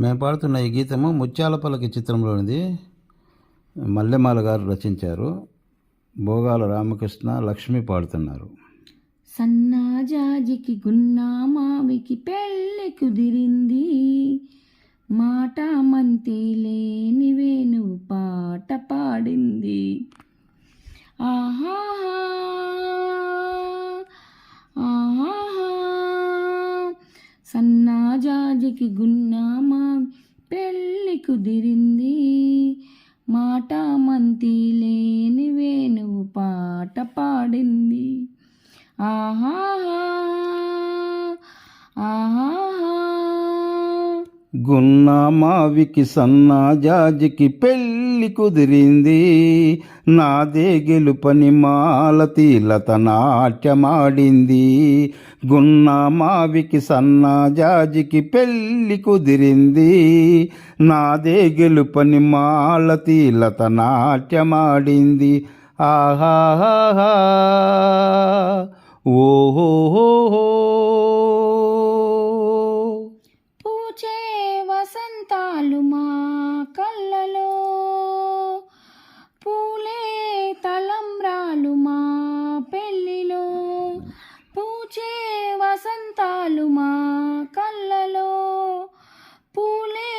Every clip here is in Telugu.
మేము పాడుతున్న ఈ గీతము ముత్యాల పలకి చిత్రంలోనిది. మల్లెమాల గారు రచించారు. భోగాల రామకృష్ణ, లక్ష్మి పాడుతున్నారు. సన్నాజాజికి గున్నా మావికి పెళ్ళి కుదిరింది, మాట మంతి లేని వేణువు పాట పాడింది. ఆహా ఆహా సన్నాజాజికి గున్నా మావి పెళ్ళి కుదిరింది, మాట మంతి లేని వేణువు పాట పాడింది. ఆహా ఆహా గున్నా మావికి సన్నాజాజికి పెళ్ళి కుదిరింది, నాదే గెలుపని మాలతీలత నాట్యమాడింది. గున్నా మావికి సన్నాజాజికి పెళ్ళి కుదిరింది, నాదే గెలుపని మాలతీలత నాట్యమాడింది. ఆహాహా ఓహో పూచే వసంతాలు మా కళ్ళలో, పూలే తలంబ్రాలు మా పెళ్ళిలో. పూచే వసంతాలు మా కళ్ళలో, పూలే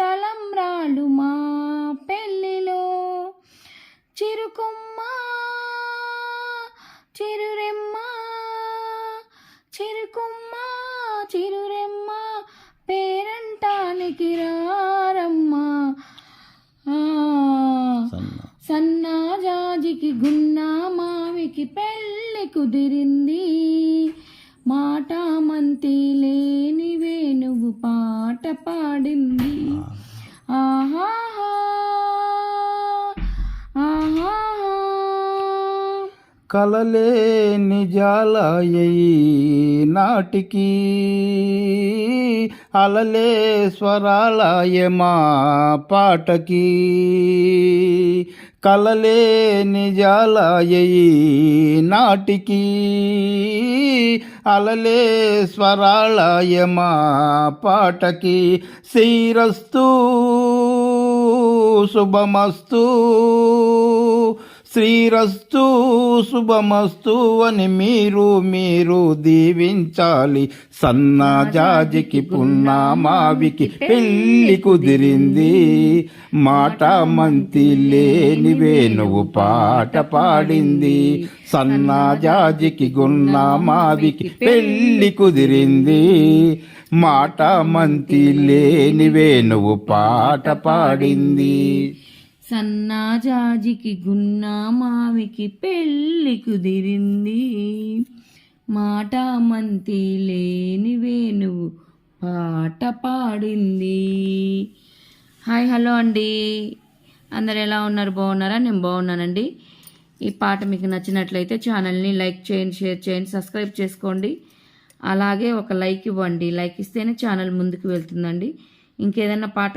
తలంబ్రాలు మా పెళ్ళిలో. చిరుకొమ్మ చిరురెమ్మ, చిరుకొమ్మ చిరురెమ్మ, పేరంటానికి రారమ్మ. సన్నాజాజికి గున్నా మావికి పెళ్ళి కుదిరింది, మాట మంతి లేని వేణువు పాట పాడింది. ఆహా ఆహా కలలే నిజాలయ్యి నాటికి, అలలే స్వరాలయ మా పాటకి. కలలే నిజాలయ్యి నాటికి, అలలే స్వరాలయ మా పాటకి. శ్రీరస్తు శుభమస్తు, శ్రీరస్తు శుభమస్తు అని మీరు దీవించాలి. సన్నాజాజికి పున్నామావికి పెళ్ళి కుదిరింది, మాట మంతి లేని వేణువు పాట పాడింది. సన్నాజాజికి గున్నామావికి పెళ్ళి కుదిరింది, మాట మంతి లేని వేణువు పాట పాడింది. సన్నాజాజికి గున్నా మావికి పెళ్ళి కుదిరింది, మాట మంతి లేని వేణువు పాట పాడింది. హాయ్ హలో అండి, అందరు ఎలా ఉన్నారు? బాగున్నారా? నేను బాగున్నానండి. ఈ పాట మీకు నచ్చినట్లయితే ఛానల్ని లైక్ చేయండి, షేర్ చేయండి, సబ్స్క్రైబ్ చేసుకోండి. అలాగే ఒక లైక్ ఇవ్వండి. లైక్ ఇస్తేనే ఛానల్ ముందుకు వెళ్తుందండి. ఇంకేదైనా పాట